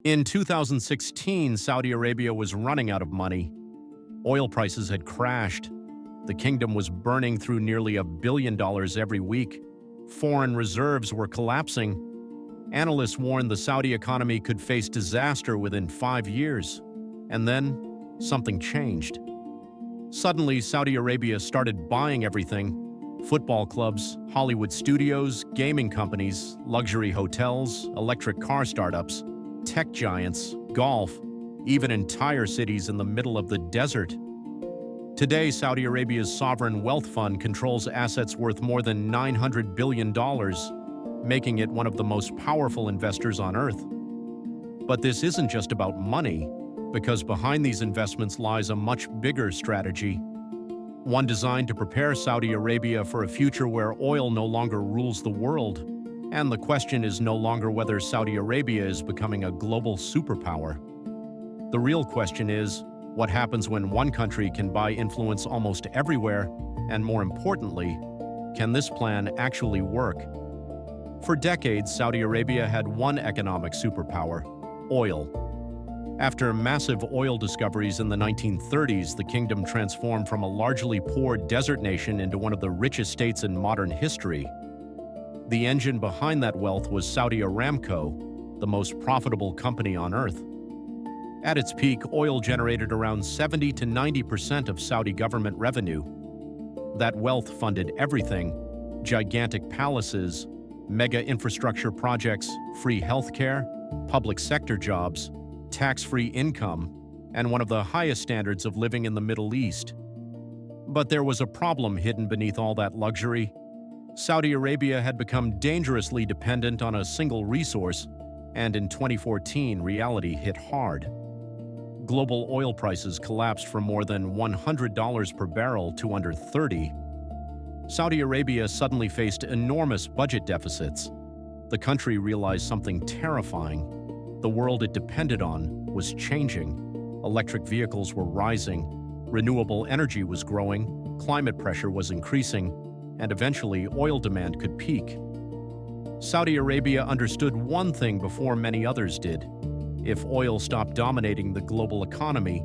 In 2016, Saudi Arabia was running out of money. Oil prices had crashed. The kingdom was burning through nearly $1 billion every week. Foreign reserves were collapsing. Analysts warned the Saudi economy could face disaster within 5 years. And then, something changed. Suddenly, Saudi Arabia started buying everything: football clubs, Hollywood studios, gaming companies, luxury hotels, electric car startups, tech giants, golf, even entire cities in the middle of the desert. Today, Saudi Arabia's sovereign wealth fund controls assets worth more than $900 billion, making it one of the most powerful investors on earth. But this isn't just about money, because behind these investments lies a much bigger strategy, one designed to prepare Saudi Arabia for a future where oil no longer rules the world. And the question is no longer whether Saudi Arabia is becoming a global superpower. The real question is, what happens when one country can buy influence almost everywhere? And more importantly, can this plan actually work? For decades, Saudi Arabia had one economic superpower: oil. After massive oil discoveries in the 1930s, the kingdom transformed from a largely poor desert nation into one of the richest states in modern history. The engine behind that wealth was Saudi Aramco, the most profitable company on earth. At its peak, oil generated around 70 to 90% of Saudi government revenue. That wealth funded everything: gigantic palaces, mega infrastructure projects, free healthcare, public sector jobs, tax-free income, and one of the highest standards of living in the Middle East. But there was a problem hidden beneath all that luxury. Saudi Arabia had become dangerously dependent on a single resource, and in 2014, reality hit hard. Global oil prices collapsed from more than $100 per barrel to under $30. Saudi Arabia suddenly faced enormous budget deficits. The country realized something terrifying. The world it depended on was changing. Electric vehicles were rising, renewable energy was growing, climate pressure was increasing, and eventually oil demand could peak. Saudi Arabia understood one thing before many others did: if oil stopped dominating the global economy,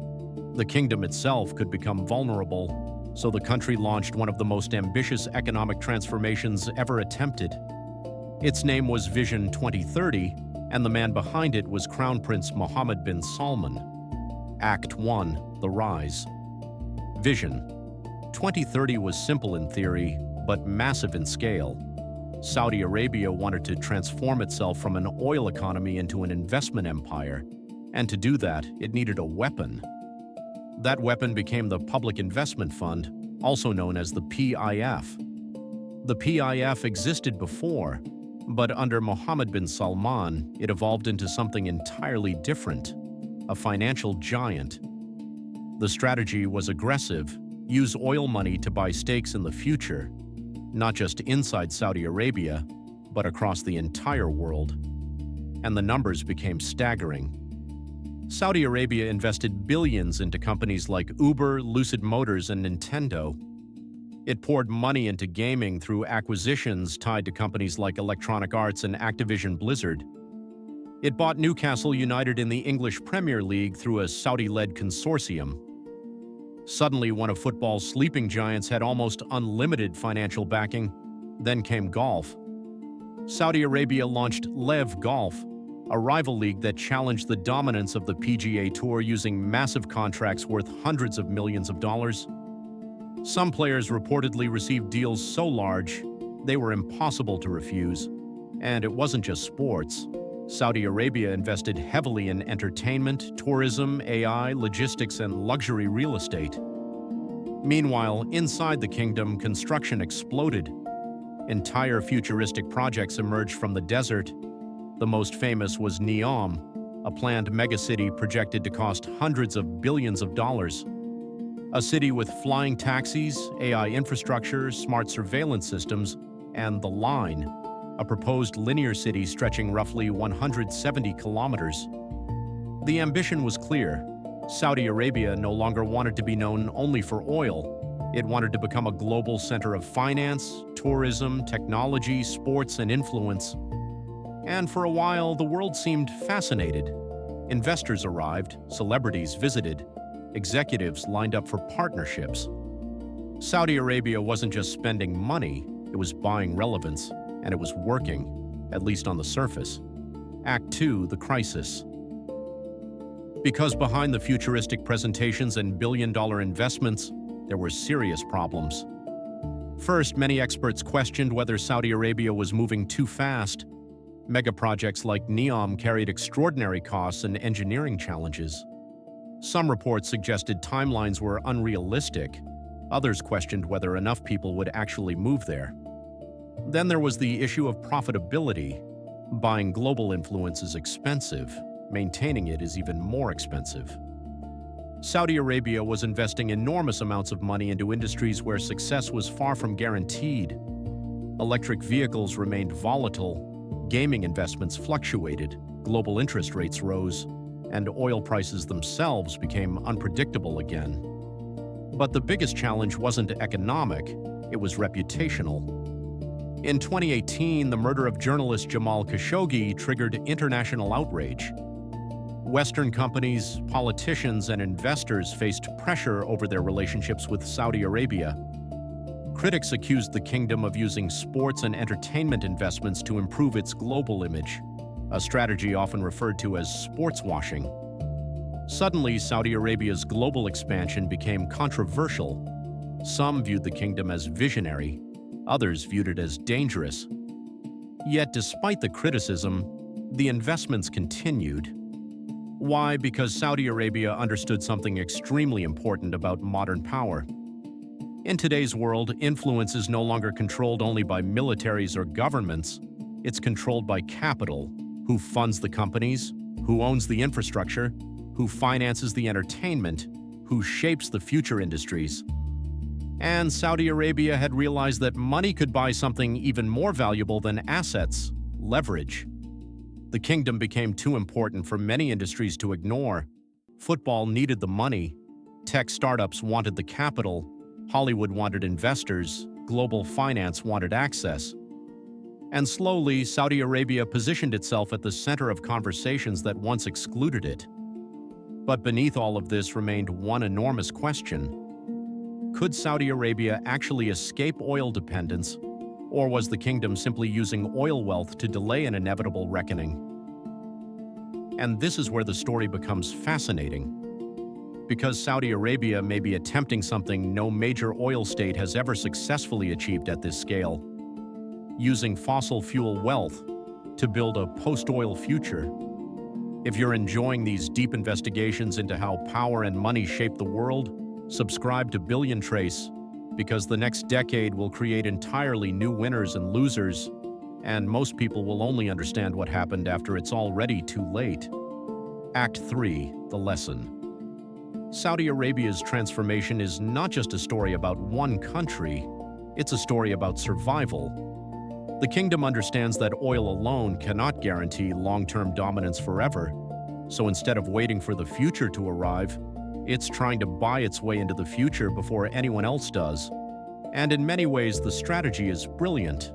the kingdom itself could become vulnerable, so the country launched one of the most ambitious economic transformations ever attempted. Its name was Vision 2030, and the man behind it was Crown Prince Mohammed bin Salman. Act 1: The Rise. Vision 2030 was simple in theory, but massive in scale. Saudi Arabia wanted to transform itself from an oil economy into an investment empire, and to do that, it needed a weapon. That weapon became the Public Investment Fund, also known as the PIF. The PIF existed before, but under Mohammed bin Salman, it evolved into something entirely different: a financial giant. The strategy was aggressive: use oil money to buy stakes in the future, not just inside Saudi Arabia, but across the entire world. And the numbers became staggering. Saudi Arabia invested billions into companies like Uber, Lucid Motors, and Nintendo. It poured money into gaming through acquisitions tied to companies like Electronic Arts and Activision Blizzard. It bought Newcastle United in the English Premier League through a Saudi-led consortium. Suddenly, one of football's sleeping giants had almost unlimited financial backing. Then came golf. Saudi Arabia launched LEV Golf, a rival league that challenged the dominance of the PGA Tour using massive contracts worth hundreds of millions of dollars. Some players reportedly received deals so large, they were impossible to refuse. And it wasn't just sports. Saudi Arabia invested heavily in entertainment, tourism, AI, logistics, and luxury real estate. Meanwhile, inside the kingdom, construction exploded. Entire futuristic projects emerged from the desert. The most famous was NEOM, a planned megacity projected to cost hundreds of billions of dollars. A city with flying taxis, AI infrastructure, smart surveillance systems, and The Line, a proposed linear city stretching roughly 170 kilometers. The ambition was clear. Saudi Arabia no longer wanted to be known only for oil. It wanted to become a global center of finance, tourism, technology, sports, and influence. And for a while, the world seemed fascinated. Investors arrived, celebrities visited, executives lined up for partnerships. Saudi Arabia wasn't just spending money, it was buying relevance, and it was working, at least on the surface. Act 2, the crisis. Because behind the futuristic presentations and billion-dollar investments, there were serious problems. First, many experts questioned whether Saudi Arabia was moving too fast. Mega projects like NEOM carried extraordinary costs and engineering challenges. Some reports suggested timelines were unrealistic. Others questioned whether enough people would actually move there. Then there was the issue of profitability. Buying global influence is expensive. Maintaining it is even more expensive. Saudi Arabia was investing enormous amounts of money into industries where success was far from guaranteed. Electric vehicles remained volatile, gaming investments fluctuated, global interest rates rose, and oil prices themselves became unpredictable again. But the biggest challenge wasn't economic, it was reputational. In 2018, the murder of journalist Jamal Khashoggi triggered international outrage. Western companies, politicians, and investors faced pressure over their relationships with Saudi Arabia. Critics accused the kingdom of using sports and entertainment investments to improve its global image, a strategy often referred to as sports washing. Suddenly, Saudi Arabia's global expansion became controversial. Some viewed the kingdom as visionary, others viewed it as dangerous. Yet, despite the criticism, the investments continued. Why? Because Saudi Arabia understood something extremely important about modern power. In today's world, influence is no longer controlled only by militaries or governments. It's controlled by capital, who funds the companies, who owns the infrastructure, who finances the entertainment, who shapes the future industries. And Saudi Arabia had realized that money could buy something even more valuable than assets: leverage. The kingdom became too important for many industries to ignore. Football needed the money, tech startups wanted the capital, Hollywood wanted investors, global finance wanted access. And slowly, Saudi Arabia positioned itself at the center of conversations that once excluded it. But beneath all of this remained one enormous question. Could Saudi Arabia actually escape oil dependence, or was the kingdom simply using oil wealth to delay an inevitable reckoning? And this is where the story becomes fascinating. Because Saudi Arabia may be attempting something no major oil state has ever successfully achieved at this scale, using fossil fuel wealth to build a post-oil future. If you're enjoying these deep investigations into how power and money shape the world, subscribe to BillionTrace, because the next decade will create entirely new winners and losers, and most people will only understand what happened after it's already too late. Act 3, the lesson. Saudi Arabia's transformation is not just a story about one country, it's a story about survival. The kingdom understands that oil alone cannot guarantee long-term dominance forever, so instead of waiting for the future to arrive, it's trying to buy its way into the future before anyone else does. And in many ways, the strategy is brilliant.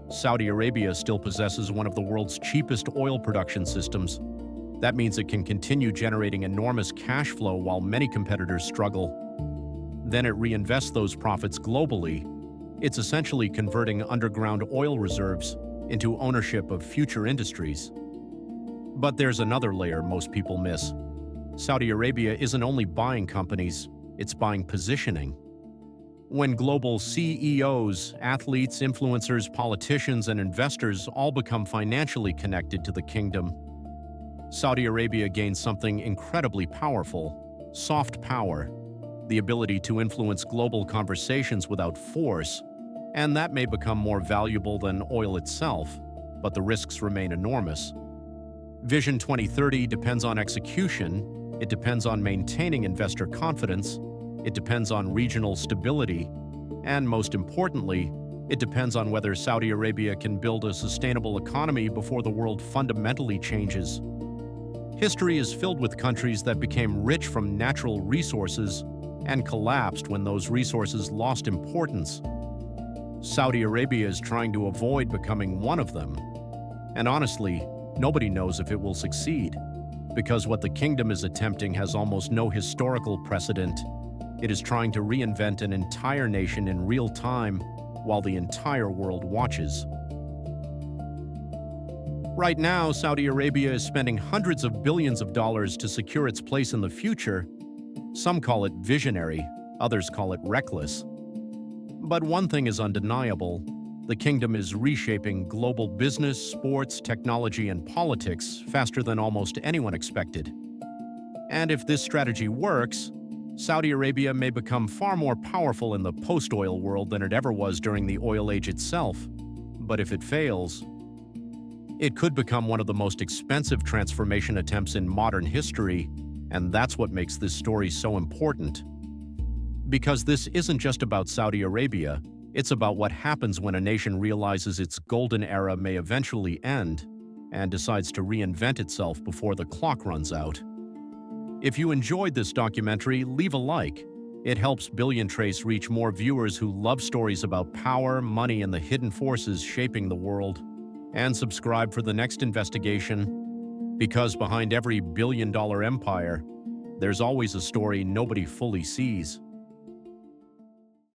Saudi Arabia still possesses one of the world's cheapest oil production systems. That means it can continue generating enormous cash flow while many competitors struggle. Then it reinvests those profits globally. It's essentially converting underground oil reserves into ownership of future industries. But there's another layer most people miss. Saudi Arabia isn't only buying companies, it's buying positioning. When global CEOs, athletes, influencers, politicians, and investors all become financially connected to the kingdom, Saudi Arabia gains something incredibly powerful: soft power, the ability to influence global conversations without force, and that may become more valuable than oil itself, but the risks remain enormous. Vision 2030 depends on execution, it depends on maintaining investor confidence, it depends on regional stability, and most importantly, it depends on whether Saudi Arabia can build a sustainable economy before the world fundamentally changes. History is filled with countries that became rich from natural resources and collapsed when those resources lost importance. Saudi Arabia is trying to avoid becoming one of them. And honestly, nobody knows if it will succeed. Because what the kingdom is attempting has almost no historical precedent. It is trying to reinvent an entire nation in real time while the entire world watches. Right now, Saudi Arabia is spending hundreds of billions of dollars to secure its place in the future. Some call it visionary, others call it reckless. But one thing is undeniable. The kingdom is reshaping global business, sports, technology, and politics faster than almost anyone expected. And if this strategy works, Saudi Arabia may become far more powerful in the post-oil world than it ever was during the oil age itself. But if it fails, it could become one of the most expensive transformation attempts in modern history, and that's what makes this story so important. Because this isn't just about Saudi Arabia, it's about what happens when a nation realizes its golden era may eventually end and decides to reinvent itself before the clock runs out. If you enjoyed this documentary, leave a like. It helps BillionTrace reach more viewers who love stories about power, money, and the hidden forces shaping the world. And subscribe for the next investigation, because behind every billion-dollar empire, there's always a story nobody fully sees.